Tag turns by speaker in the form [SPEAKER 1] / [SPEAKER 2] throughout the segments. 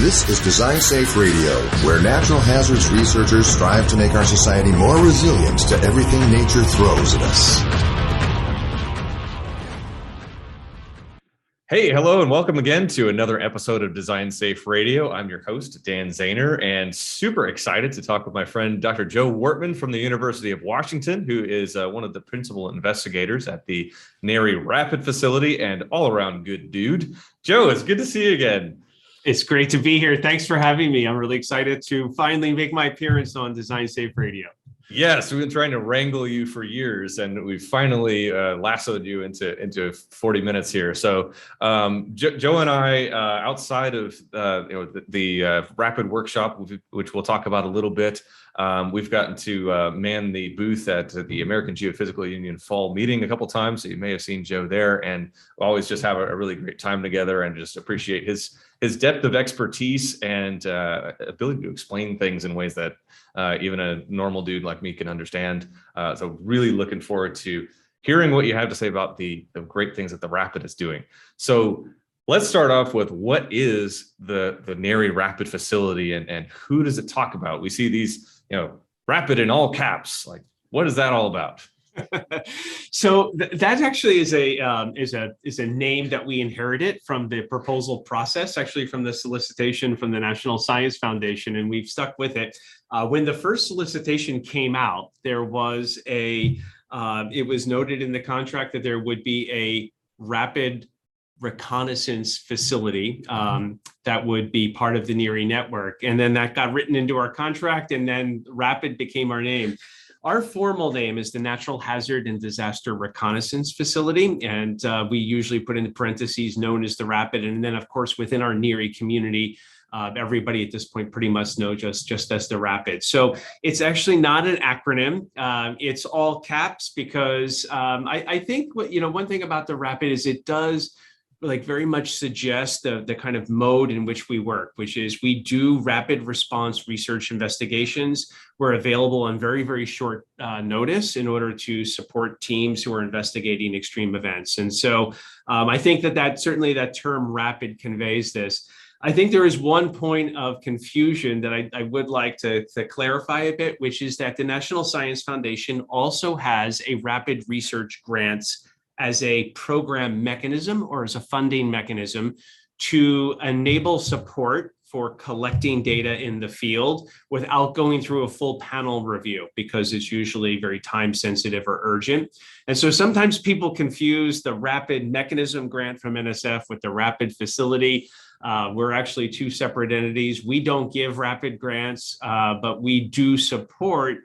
[SPEAKER 1] This is Design Safe Radio, where natural hazards researchers strive to make our society more resilient to everything nature throws at us.
[SPEAKER 2] Hey, hello, and welcome again to another episode of Design Safe Radio. I'm your host, Dan Zahner, and super excited to talk with my friend, Dr. Joe Wartman from the University of Washington, who is one of the principal investigators at the NHERI RAPID facility and all-around good dude. Joe, it's good to see you again.
[SPEAKER 3] It's great to be here. Thanks for having me. I'm really excited to finally make my appearance on Design Safe Radio.
[SPEAKER 2] Yes, we've been trying to wrangle you for years, and we finally lassoed you into 40 minutes here. So Joe and I, outside of the RAPID workshop, which we'll talk about a little bit, we've gotten to man the booth at the American Geophysical Union fall meeting a couple times. So you may have seen Joe there, and we always just have a really great time together, and just appreciate his depth of expertise and ability to explain things in ways that even a normal dude like me can understand. So really looking forward to hearing what you have to say about the great things that the RAPID is doing. So let's start off with, what is the NHERI RAPID facility, and who does it talk about? We see these, RAPID in all caps. Like, what is that all about?
[SPEAKER 3] So that actually is a name that we inherited from the proposal process, actually from the solicitation from the National Science Foundation, and we've stuck with it. When the first solicitation came out, there was it was noted in the contract that there would be a rapid reconnaissance facility that would be part of the NHERI network, and then that got written into our contract, and then RAPID became our name. Our formal name is the Natural Hazard and Disaster Reconnaissance Facility, and we usually put in parentheses known as the RAPID. And then, of course, within our NHERI community, everybody at this point pretty much knows just as the RAPID. So it's actually not an acronym. It's all caps because I think one thing about the RAPID is it does very much suggest the kind of mode in which we work, which is we do rapid response research investigations. We're available on very, very short notice in order to support teams who are investigating extreme events. And so I think that certainly that term RAPID conveys this. I think there is one point of confusion that I would like to clarify a bit, which is that the National Science Foundation also has a rapid research grants as a program mechanism or as a funding mechanism to enable support for collecting data in the field without going through a full panel review, because it's usually very time sensitive or urgent. And so sometimes people confuse the RAPID mechanism grant from NSF with the RAPID facility. We're actually two separate entities. We don't give RAPID grants, but we do support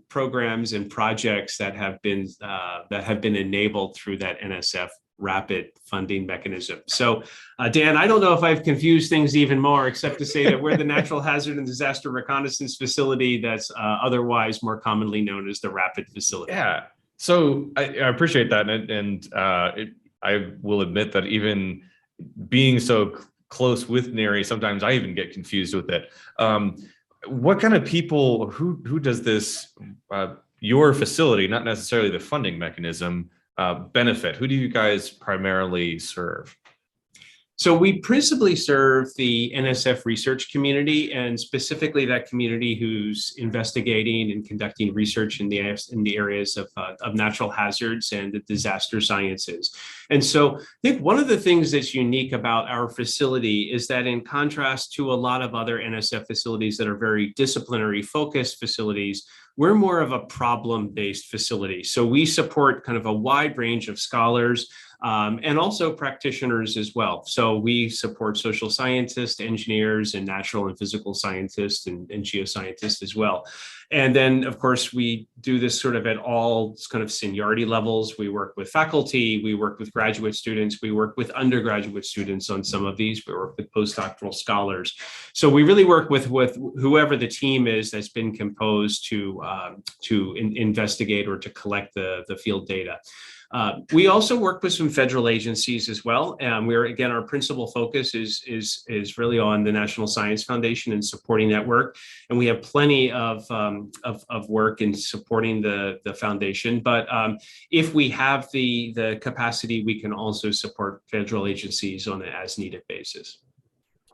[SPEAKER 3] programs and projects that have been enabled through that NSF RAPID funding mechanism. So, Dan, I don't know if I've confused things even more, except to say that we're the Natural Hazard and Disaster Reconnaissance Facility that's otherwise more commonly known as the RAPID facility.
[SPEAKER 2] Yeah. So I appreciate that, and I will admit that even being so close with NHERI, sometimes I even get confused with it. What kind of people, who does this, your facility, not necessarily the funding mechanism, benefit? Who do you guys primarily serve?
[SPEAKER 3] So we principally serve the NSF research community, and specifically that community who's investigating and conducting research in the areas of natural hazards and the disaster sciences. And so I think one of the things that's unique about our facility is that, in contrast to a lot of other NSF facilities that are very disciplinary focused facilities, we're more of a problem-based facility. So we support kind of a wide range of scholars, and also practitioners as well. So we support social scientists, engineers, and natural and physical scientists and geoscientists as well. And then, of course, we do this sort of at all kind of seniority levels. We work with faculty, we work with graduate students, we work with undergraduate students on some of these, we work with postdoctoral scholars. So we really work with whoever the team is that's been composed to investigate or to collect the field data. We also work with some federal agencies as well. Again, our principal focus is really on the National Science Foundation and supporting that work. And we have plenty of work in supporting the foundation. But if we have the capacity, we can also support federal agencies on an as needed basis.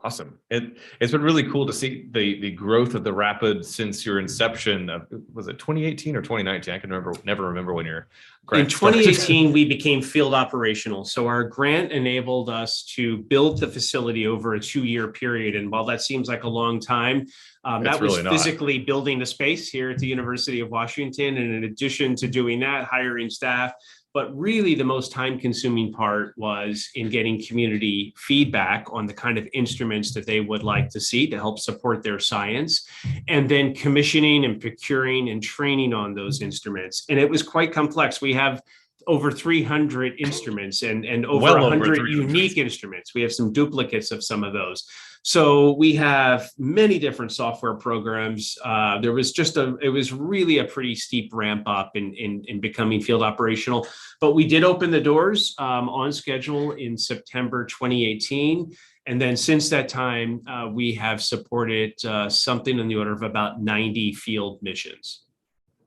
[SPEAKER 2] Awesome. It's been really cool to see the growth of the Rapid since your inception. Was it 2018 or 2019? I can never remember when your grant
[SPEAKER 3] in 2018, we became field operational. So our grant enabled us to build the facility over a 2-year period. And while that seems like a long time, that was really physically building the space here at the University of Washington. And in addition to doing that, hiring staff. But really the most time-consuming part was in getting community feedback on the kind of instruments that they would like to see to help support their science, and then commissioning and procuring and training on those instruments. And it was quite complex. We have over 300 instruments and over 100 unique instruments. We have some duplicates of some of those. So we have many different software programs. It was really a pretty steep ramp up in becoming field operational, but we did open the doors on schedule in September 2018. And then since that time, we have supported something in the order of about 90 field missions.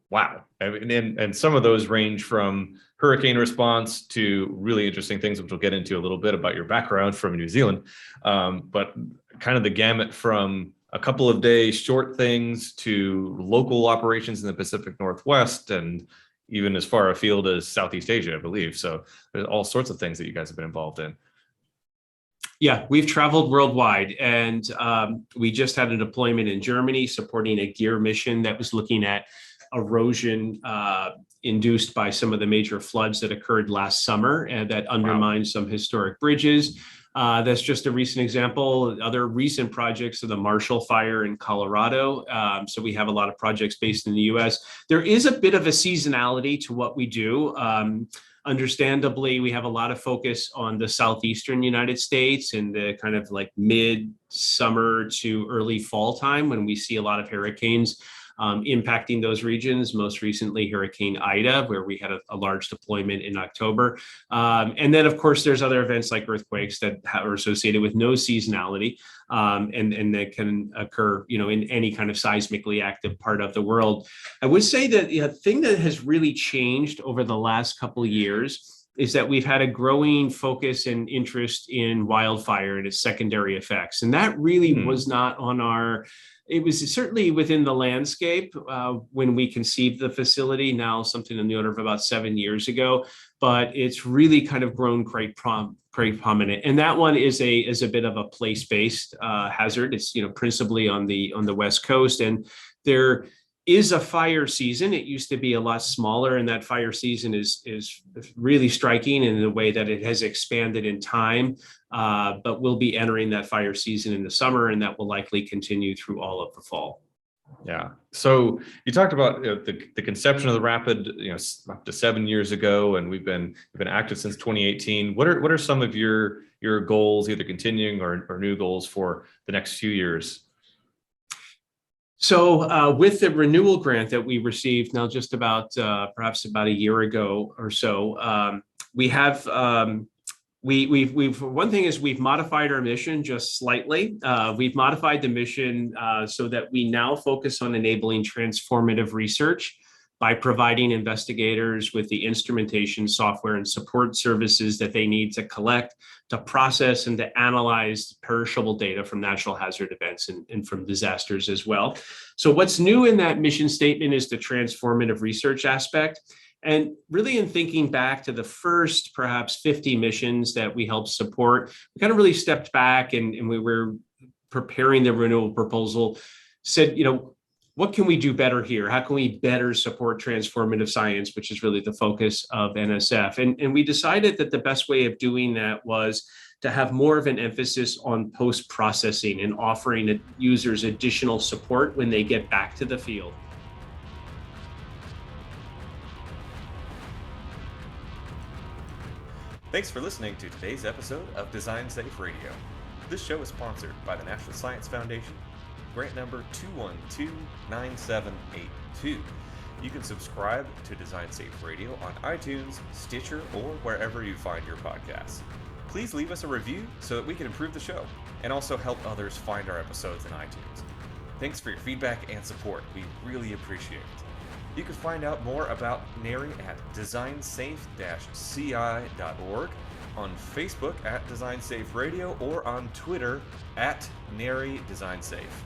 [SPEAKER 2] Wow. And some of those range from hurricane response to really interesting things, which we'll get into a little bit about your background from New Zealand. But kind of the gamut from a couple of days short things to local operations in the Pacific Northwest and even as far afield as Southeast Asia, I believe. So there's all sorts of things that you guys have been involved in.
[SPEAKER 3] Yeah, we've traveled worldwide, and we just had a deployment in Germany supporting a gear mission that was looking at erosion induced by some of the major floods that occurred last summer and that undermined some historic bridges. That's just a recent example. Other recent projects are the Marshall Fire in Colorado. So we have a lot of projects based in the US. There is a bit of a seasonality to what we do. Understandably, we have a lot of focus on the southeastern United States in the kind of like mid-summer to early fall time when we see a lot of hurricanes impacting those regions, most recently Hurricane Ida, where we had a large deployment in October. And then, of course, there's other events like earthquakes that are associated with no seasonality, and that can occur, in any kind of seismically active part of the world. I would say that the thing that has really changed over the last couple of years is that we've had a growing focus and interest in wildfire and its secondary effects. And that really was not on it was certainly within the landscape when we conceived the facility, now something in the order of about 7 years ago, but it's really kind of grown quite prominent. And that one is a bit of a place-based hazard. It's, principally on the West Coast, and there is a fire season. It used to be a lot smaller, and that fire season is really striking in the way that it has expanded in time. But we'll be entering that fire season in the summer, and that will likely continue through all of the fall.
[SPEAKER 2] Yeah. So you talked about the conception of the Rapid, up to 7 years ago, and we've been active since 2018. What are some of your goals, either continuing or new goals for the next few years?
[SPEAKER 3] So with the renewal grant that we received now just about perhaps about a year ago or so, we have we've one thing is we've modified our mission just slightly. We've modified the mission so that we now focus on enabling transformative research by providing investigators with the instrumentation, software, and support services that they need to collect, to process, and to analyze perishable data from natural hazard events and from disasters as well. So what's new in that mission statement is the transformative research aspect. And really, in thinking back to the first perhaps 50 missions that we helped support, we kind of really stepped back and we were preparing the renewal proposal, said, what can we do better here? How can we better support transformative science, which is really the focus of NSF? And we decided that the best way of doing that was to have more of an emphasis on post-processing and offering users additional support when they get back to the field.
[SPEAKER 2] Thanks for listening to today's episode of Design Safe Radio. This show is sponsored by the National Science Foundation, grant number 2129782. You can subscribe to Design Safe Radio on iTunes, Stitcher, or wherever you find your podcasts. Please leave us a review so that we can improve the show and also help others find our episodes in iTunes. Thanks for your feedback and support. We really appreciate it. You can find out more about NHERI at designsafe-ci.org. on Facebook at Design Safe Radio or on Twitter at NHERI Design Safe.